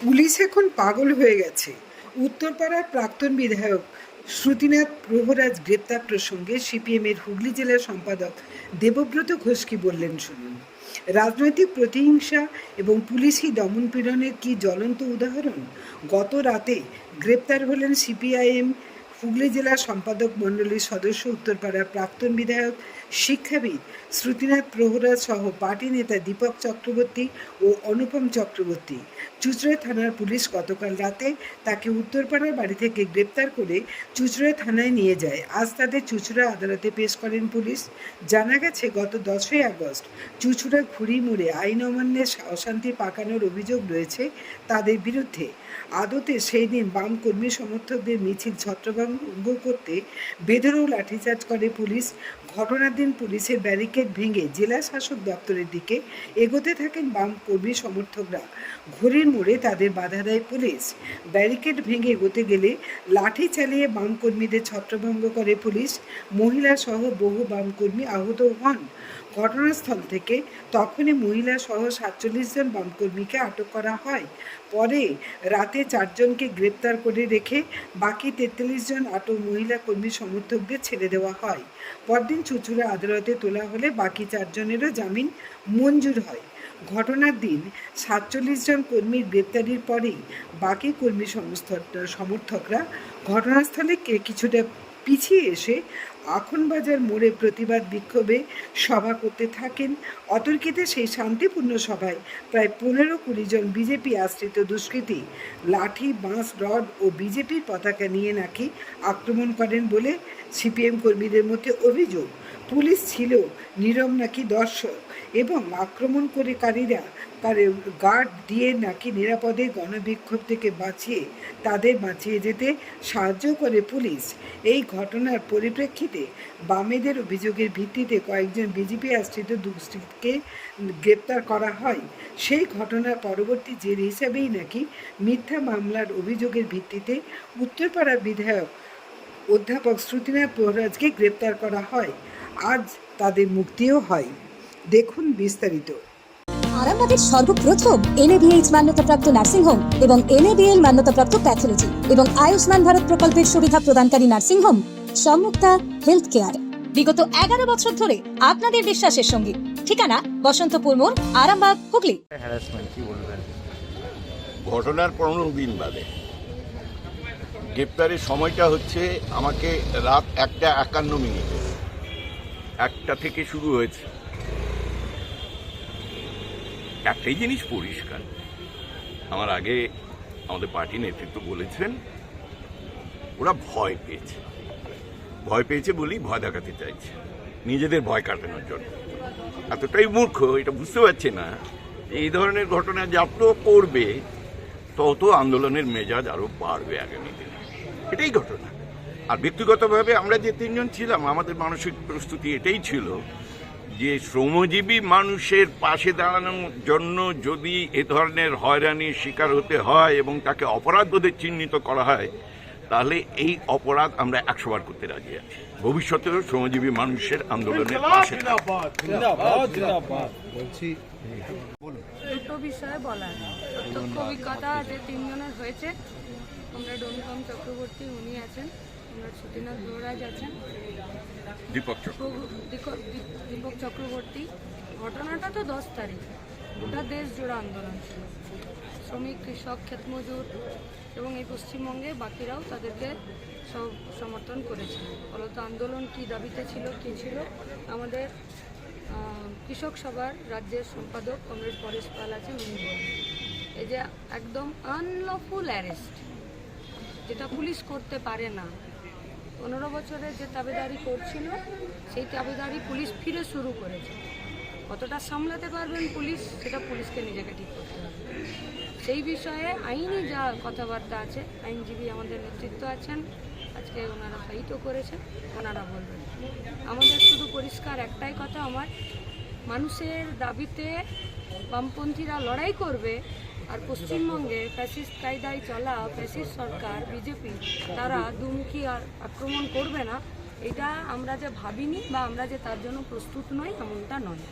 Police এখন পাগল হয়ে গেছে। উত্তরপাড়ার প্রাক্তন বিধায়ক শ্রুতিনাথ প্রহরাজ গ্রেপ্তার প্রসঙ্গে সিপিএমের হুগলি জেলার সম্পাদক দেবব্রত ঘোষ কি বললেন শুনুন। রাজনৈতিক প্রতিহিংসা এবং পুলিশি দমনপীড়নের কি জ্বলন্ত উদাহরণ। গত রাতে গ্রেপ্তার হলেন সিপিআইএম হুগলি জেলার সম্পাদক মণ্ডলীর সদস্য উত্তরপাড়ার প্রাক্তন বিধায়ক শিক্ষাবিদ শ্রুতিনাথ প্রহরাজ সহ পার্টি নেতা দীপক চক্রবর্তী ও অনুপম চক্রবর্তী। চুঁচুড়া থানার পুলিশ গতকাল রাতে তাকে উত্তরপাড়ার বাড়ি থেকে গ্রেপ্তার করে চুঁচুড়া থানায় নিয়ে যায়। আজ তাদের চুঁচুড়া আদালতে পেশ করেন পুলিশ। জানা গেছে, গত 10ই আগস্ট চুঁচুড়া ঘুড়ি মোড়ে আইন অমান্যের অশান্তি পাকানোর অভিযোগ রয়েছে তাদের বিরুদ্ধে। আদতে সেই দিন বাম কর্মী সমর্থকদের মিছিল ছত্রভঙ্গ করতে বেধড়ক লাঠিচার্জ করে পুলিশ। ঘটনার দিন পুলিশের ব্যারিকেড ভেঙে জেলা শাসক দপ্তরের দিকে এগোতে থাকেন বাম কর্মী সমর্থকরা। ঘড়ির মোড়ে তাদের বাধা দেয় পুলিশ। ব্যারিকেড ভেঙে এগোতে গেলে লাঠি চালিয়ে বাম কর্মীদের ছত্রভঙ্গ করে পুলিশ। মহিলা সহ বহু বাম কর্মী আহত হন। ঘটনাস্থল থেকে তখনই মহিলা সহ 47 জন বামকর্মীকে আটক করা হয়। পরে রাতে 4 জনকে গ্রেপ্তার করে রেখে বাকি 43 জন আটক মহিলা কর্মী সমর্থকদের ছেড়ে দেওয়া হয়। পরদিন চুঁচুড়া আদালতে তোলা হলে বাকি 4 জনেরও জামিন মঞ্জুর হয়। ঘটনার দিন 47 জন কর্মীর গ্রেপ্তারির পরেই বাকি কর্মী সমর্থকরা ঘটনাস্থলে কিছুটা পিছিয়ে এসে আখনবাজার মোড়ে প্রতিবাদ বিক্ষোভে সভা করতে থাকেন। অতর্কিতে সেই শান্তিপূর্ণ সভায় প্রায় 15-20 জন বিজেপি আশ্রিত দুষ্কৃতী লাঠি, বাঁশ, রড ও বিজেপির পতাকা নিয়ে নাকি আক্রমণ করেন বলে সিপিএম কর্মীদের মধ্যে অভিযোগ। পুলিশ ছিল নীরব নাকি দর্শক এবং আক্রমণকারীরা গার্ড দিয়ে নাকি নিরাপদে গণবিক্ষোভ থেকে তাদের বাঁচিয়ে যেতে সাহায্য করে পুলিশ। এই ঘটনার পরিপ্রেক্ষিতে বামেদের অভিযোগের ভিত্তিতে কয়েকজন বিজেপি আশ্রিত দুষ্কৃতীকে গ্রেপ্তার করা হয়। সেই ঘটনার পরবর্তী জের হিসাবেই নাকি মিথ্যা মামলার অভিযোগের ভিত্তিতে উত্তরপাড়ার বিধায়ক অধ্যাপক শ্রুতিনাথ প্রহরাজকে গ্রেপ্তার করা হয়। আজ তাদের মুক্তিও হয়। দেখুন বিস্তারিত। আরামবাগের সর্বপ্রথম NABH মান্যতাপ্রাপ্ত নার্সিং হোম এবং NABL মান্যতাপ্রাপ্ত প্যাথোলজি এবং আয়ুষ্মান ভারত প্রকল্পের সুবিধা প্রদানকারী নার্সিং হোম সম্মুক্তা হেলথ কেয়ার। বিগত 11 বছর ধরে আপনাদের বিশ্বাসের সঙ্গী। ঠিকানা বসন্তপুর মোড়, আরামবাগ, হুগলি। ঘটনার 15 দিন বাদে গ্রেপ্তারের সময়টা হচ্ছে আমাকে রাত 1:51 1টা থেকে শুরু হয়েছে। একটাই জিনিস পরিষ্কার, আমার আগে আমাদের পার্টি নেতৃত্ব বলেছেন ওরা ভয় পেয়েছে বলেই ভয় দেখাতে চাইছে, নিজেদের ভয় কাটানোর জন্য। এতটাই মূর্খ, এটা বুঝতে পারছে না এই ধরনের ঘটনা যত করবে তত আন্দোলনের মেজাজ আরো বাড়বে আগামী দিনে। এটাই ঘটনা। আর ব্যক্তিগতভাবে আমরা যে 3 জন ছিলাম, আমাদের মানসিক প্রস্তুতি এটাই ছিল যে শ্রমজীবী মানুষের পাশে দাঁড়ানোর জন্য যদি এ ধরনের হয়রানির শিকার হতে হয় এবং তাকে অপরাধ বোধে চিহ্নিত করা হয়, তাহলে এই অপরাধ আমরা 100 বার করতে রাজি আছি। ভবিষ্যতেও শ্রমজীবী মানুষের আন্দোলনের পাশে দুটো বিষয়ে বলার প্রত্যক্ষ অভিজ্ঞতা যে 3 জনের হয়েছে। আমরা অনুপম চক্রবর্তী, উনি আছেন, আমরা শ্রুতিনাথ প্রহরাজ আছেন, দীপক চক্রবর্তী। ঘটনাটা তো 10 তারিখ, গোটা দেশ জোড়া আন্দোলন ছিল। শ্রমিক, কৃষক, ক্ষেতমজুর এবং এই পশ্চিমবঙ্গে বাকিরাও তাদেরকে সব সমর্থন করেছিল। ফলত আন্দোলন কী দাবিতে ছিল, কী ছিল, আমাদের কৃষক সভার রাজ্যের সম্পাদক কমরেড পরেশ পাল আছেন, উনি বলেন এই যে একদম আনলফুল অ্যারেস্ট, যেটা পুলিশ করতে পারে না। 15 বছরে যে দাবিদারি করছিল সেই দাবিদারি পুলিশ ফিরে শুরু করেছে। কতটা সামলাতে পারবেন পুলিশ, সেটা পুলিশকে নিজেকে ঠিক করতে হবে। সেই বিষয়ে আইনি যা কথাবার্তা আছে, আইনজীবী আমাদের নেতৃত্ব আছেন, আজকে ওনারা ফাইটও করেছেন, ওনারা বলবেন। আমাদের শুধু পরিষ্কার একটাই কথা, আমার মানুষের দাবিতে বামপন্থীরা লড়াই করবে, আর পশ্চিমবঙ্গে ফ্যাসিস্ট কায়দায় চলা ফ্যাসিস্ট সরকার বিজেপি তারা দুমুখী আর আক্রমণ করবে না। এটা আমরা যে ভাবিনি বা আমরা যে তার জন্য প্রস্তুত নই, এমনটা নয়।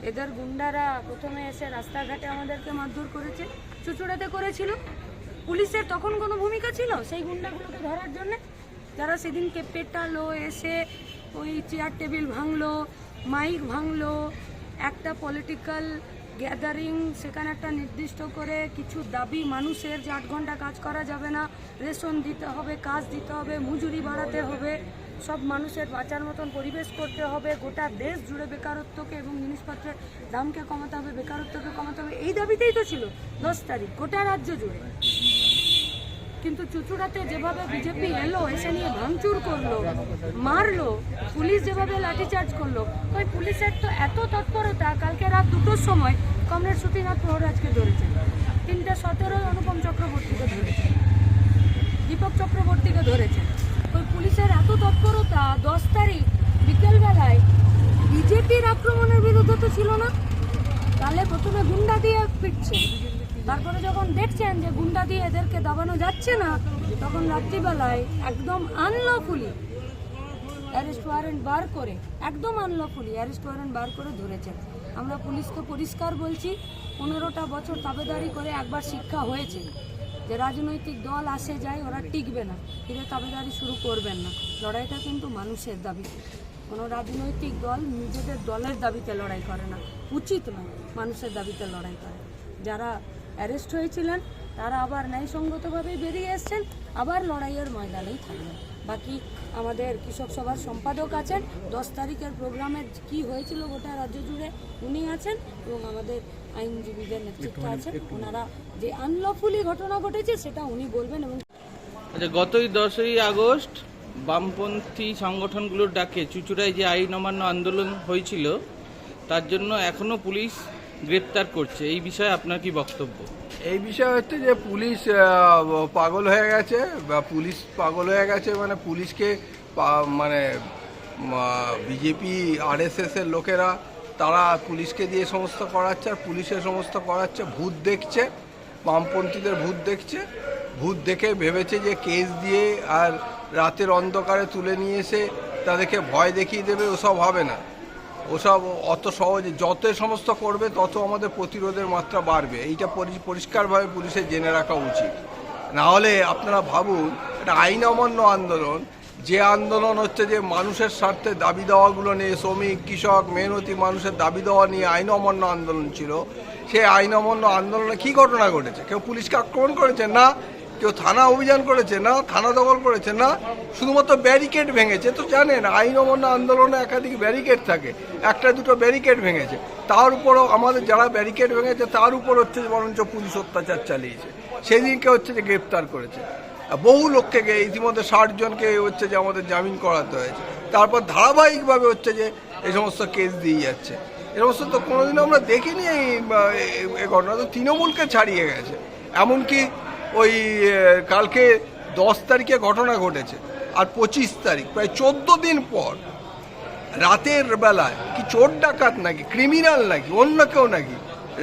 এদের গুন্ডারা প্রথমে এসে রাস্তাঘাটে আমাদেরকে মারধর করেছে, চুচুড়াতে করেছিল। পুলিশের তখন কোনো ভূমিকা ছিল সেই গুন্ডাগুলোকে ধরার জন্য? যারা সেদিনকে পেটালো, এসে ওই চেয়ার টেবিল ভাঙলো, মাইক ভাঙলো, একটা পলিটিক্যাল গ্যাদারিং, সেখানে একটা নির্দিষ্ট করে কিছু দাবি মানুষের যে 8 ঘন্টা কাজ করা যাবে না, রেশন দিতে হবে, কাজ দিতে হবে, মজুরি বাড়াতে হবে, সব মানুষের বাঁচার মতন পরিবেশ করতে হবে, গোটা দেশ জুড়ে বেকারত্বকে এবং জিনিসপত্রের দামকে কমাতে হবে, বেকারত্বকে কমাতে হবে, এই দাবিতেই তো ছিল 10 তারিখ গোটা রাজ্য জুড়ে। কিন্তু চুচুড়াতে যেভাবে বিজেপি এলো, এসে নিয়ে ভাঙচুর করলো, মারলো, পুলিশ যেভাবে লাঠিচার্জ করলো, ওই পুলিশের তো এত তৎপরতা, কালকে রাত 2টোর সময় কমরেড শ্রুতিনাথ প্রহরাজকে ধরেছেন, 3:17 অনুপম চক্রবর্তীকে ধরেছেন, দীপক চক্রবর্তীকে ধরেছেন। ওই পুলিশের এত তৎপরতা 10 তারিখ বিকেলবেলায় বিজেপির আক্রমণের বিরুদ্ধে তো ছিল না। তাহলে প্রথমে গুন্ডা দিয়ে পিটছে, তারপরে যখন দেখছেন যে গুন্ডা দিয়ে এদেরকে দাবানো যাচ্ছে না, তখন রাত্রিবেলায় একদম আনলফুলি অ্যারেস্ট ওয়ারেন্ট বার করে, একদম আনলফুলি অ্যারেস্ট ওয়ারেন্ট বার করে ধরেছেন। আমরা পুলিশকে পরিষ্কার বলছি, 15টা বছর তাবেদারি করে একবার শিক্ষা হয়েছে যে রাজনৈতিক দল আসে যায়, ওরা টিকবে না, ফিরে তাবেদারি শুরু করবেন না। লড়াইটা কিন্তু মানুষের দাবিতে, কোনো রাজনৈতিক দল নিজেদের দলের দাবিতে লড়াই করে না, উচিত নয় মানুষের দাবিতে লড়াই করে। যারা অ্যারেস্ট হয়েছিলেন তারা আবার ন্যায়সঙ্গতভাবেই বেরিয়ে এসছেন, আবার লড়াইয়ের ময়দানেই থাকবেন। বাকি আমাদের কৃষক সভার সম্পাদক আছেন, 10 তারিখের প্রোগ্রামের কি হয়েছিল গোটা রাজ্য জুড়ে উনি আছেন, এবং আমাদের আইনজীবীদের নেতৃত্বে আছেন, ওনারা যে আনলফুলি ঘটনা ঘটেছে সেটা উনি বলবেন। এবং আচ্ছা, গতই 10ই আগস্ট বামপন্থী সংগঠনগুলোর ডাকে চুচুড়ায় যে আইন অমান্য আন্দোলন হয়েছিল, তার জন্য এখনো পুলিশ গ্রেপ্তার করছে, এই বিষয়ে আপনার কি বক্তব্য? এই বিষয় হচ্ছে যে পুলিশ পাগল হয়ে গেছে, বা পুলিশ পাগল হয়ে গেছে, মানে পুলিশকে মানে বিজেপি আরএসএস এর লোকেরা তারা পুলিশকে দিয়ে সমস্ত করাচ্ছে, আর পুলিশের সমস্ত করাচ্ছে। ভূত দেখছে, বামপন্থীদের ভূত দেখছে, ভূত দেখে ভেবেছে যে কেস দিয়ে আর রাতের অন্ধকারে তুলে নিয়ে এসে তাদেরকে ভয় দেখিয়ে দেবে। ওসব হবে না, ওসব অত সহজে যত সমস্ত করবে তত আমাদের প্রতিরোধের মাত্রা বাড়বে। এইটা পরিষ্কারভাবে পুলিশের জেনে রাখা উচিত। না হলে আপনারা ভাবুন, এটা আইন অমান্য আন্দোলন, যে আন্দোলন হচ্ছে যে মানুষের স্বার্থে দাবি দেওয়াগুলো নিয়ে, শ্রমিক, কৃষক, মেহনতি মানুষের দাবি দেওয়া নিয়ে আইন অমান্য আন্দোলন ছিল। সেই আইন অমান্য আন্দোলনে কী ঘটনা ঘটেছে? কেউ পুলিশকে আক্রমণ করেছে না, কেউ থানা অভিযান করেছে না, থানা দখল করেছে না, শুধুমাত্র ব্যারিকেড ভেঙেছে। তো জানেন আইন অমান্য আন্দোলনে একাধিক ব্যারিকেড থাকে, একটা দুটো ব্যারিকেড ভেঙেছে, তার উপরও আমাদের যারা ব্যারিকেড ভেঙেছে তার উপর হচ্ছে বরঞ্চ পুলিশ অত্যাচার চালিয়েছে। সেদিনকে হচ্ছে যে গ্রেপ্তার করেছে বহু লোককে, ইতিমধ্যে 60 জনকে হচ্ছে যে আমাদের জামিন করাতে হয়েছে। তারপর ধারাবাহিকভাবে হচ্ছে যে এই সমস্ত কেস দিয়ে যাচ্ছে। এ সমস্ত তো কোনোদিন আমরা দেখিনি। এই ঘটনা তো তৃণমূলকে ছাড়িয়ে গেছে। এমনকি ওই কালকে 10 তারিখে ঘটনা ঘটেছে, আর 25 তারিখ, প্রায় 14 দিন পর রাতের বেলায় কি চোর ডাকাত নাকি, ক্রিমিনাল নাকি, অন্য কেউ নাকি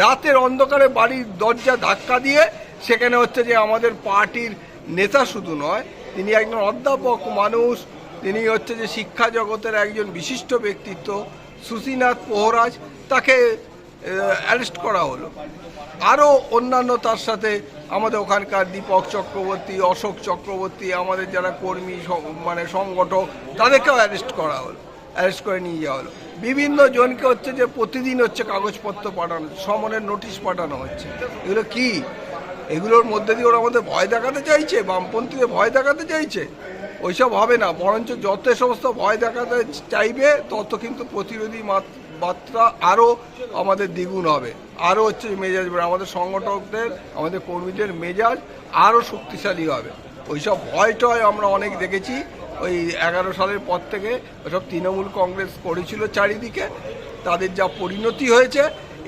রাতের অন্ধকারে বাড়ির দরজা ধাক্কা দিয়ে সেখানে হচ্ছে যে আমাদের পার্টির নেতা শুধু নয়, তিনি একজন অধ্যাপক মানুষ, তিনি হচ্ছে যে শিক্ষা জগতের একজন বিশিষ্ট ব্যক্তিত্ব, শ্রুতিনাথ প্রহরাজ, তাকে অ্যারেস্ট করা হলো। আরও অন্যান্য তার সাথে আমাদের ওখানকার দীপক চক্রবর্তী, অশোক চক্রবর্তী, আমাদের যারা কর্মী মানে সংগঠক, তাদেরকেও অ্যারেস্ট করা হলো, অ্যারেস্ট করে নিয়ে যাওয়া হলো। বিভিন্ন জনকে হচ্ছে যে প্রতিদিন হচ্ছে কাগজপত্র পাঠানো, সমনের নোটিশ পাঠানো হচ্ছে। এগুলো কি? এগুলোর মধ্যে দিয়ে ওরা আমাদের ভয় দেখাতে চাইছে, বামপন্থীদের ভয় দেখাতে চাইছে। ওইসব হবে না, বরঞ্চ যত সমস্ত ভয় দেখাতে চাইবে তত কিন্তু প্রতিরোধী মাত্রা আরও আমাদের দ্বিগুণ হবে, আরও হচ্ছে মেজাজ, আমাদের সংগঠকদের, আমাদের কর্মীদের মেজাজ আরও শক্তিশালী হবে। ওইসব ভয় টয় আমরা অনেক দেখেছি। ওই 11 সালের পর থেকে ওসব তৃণমূল কংগ্রেস করেছিল চারিদিকে, তাদের যা পরিণতি হয়েছে,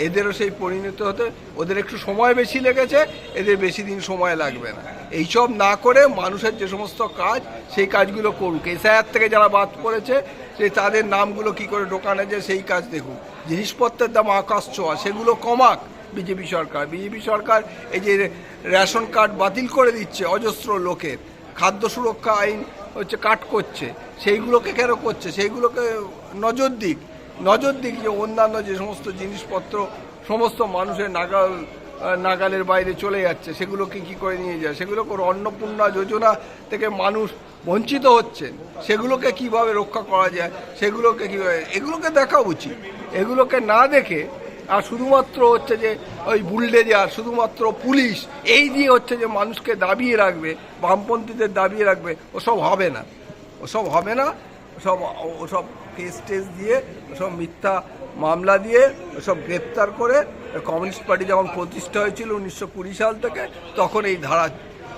এদেরও সেই পরিণতি হতে ওদের একটু সময় বেশি লেগেছে, এদের বেশি দিন সময় লাগবে না। এইসব না করে মানুষের যে সমস্ত কাজ, সেই কাজগুলো করুক। এসআইআর থেকে যারা বাদ পড়েছে, সেই তাদের নামগুলো কি করে ঢোকানো যায় সেই কাজ দেখুক। জিনিসপত্রের দাম আকাশ ছোঁয়া, সেগুলো কমাক বিজেপি সরকার। বিজেপি সরকার এই যে রেশন কার্ড বাতিল করে দিচ্ছে অজস্র লোকের, খাদ্য সুরক্ষা আইন হচ্ছে কাট করছে, সেইগুলোকে কেন করছে? সেইগুলোকে নজর দিক, নজর দিক যে অন্যান্য যে সমস্ত জিনিসপত্র সমস্ত মানুষের নাগালের বাইরে চলে যাচ্ছে, সেগুলোকে কি করে নিয়ে যায়, সেগুলোকে অন্নপূর্ণা যোজনা থেকে মানুষ বঞ্চিত হচ্ছেন, সেগুলোকে কিভাবে রক্ষা করা যায়, সেগুলোকে কীভাবে, এগুলোকে দেখা উচিত। এগুলোকে না দেখে আর শুধুমাত্র হচ্ছে যে ওই বুলডেজার, শুধুমাত্র পুলিশ এই দিয়ে হচ্ছে যে মানুষকে দাবিয়ে রাখবে, বামপন্থীদের দাবিয়ে রাখবে, ওসব হবে না, ওসব হবে না। ওসব কেস টেস দিয়ে, ওসব মিথ্যা মামলা দিয়ে, ওসব গ্রেপ্তার করে, কমিউনিস্ট পার্টি যখন প্রতিষ্ঠা হয়েছিল 1920 সাল থেকে,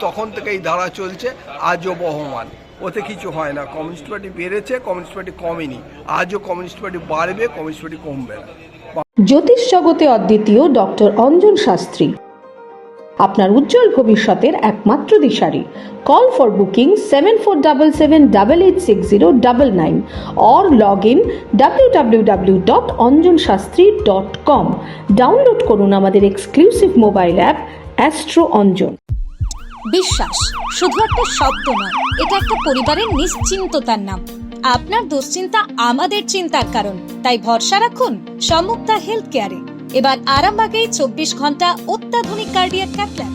তখন থেকে এই ধারা চলছে, আজও বহমান, ওতে কিছু হয় না। কমিউনিস্ট পার্টি বেড়েছে, কমিউনিস্ট পার্টি কমেনি, আজও কমিউনিস্ট পার্টি বাড়বে, কমিউনিস্ট পার্টি কমবে না। জ্যোতিষ জগতে অদ্বিতীয় ডক্টর অঞ্জন শাস্ত্রী, আপনার উজ্জ্বল ভবিষ্যতের একমাত্র দিশারি। Call for booking 7477886099 or log in www.anjanshastri.com। Download করুন আমাদের exclusive mobile app Astro Anjan. বিশ্বাস শুধু একটা শব্দ নয়, এটা একটা পরিবারের নিশ্চিন্ততার নাম। আপনার দুশ্চিন্তা আমাদের চিন্তার কারণ, তাই ভরসা রাখুন সম্মুক্তা হেলথ কেয়ারে। এবার আরামবাগে 24 ঘন্টা অত্যাধুনিক কার্ডিয়াক ক্যাথল্যাব।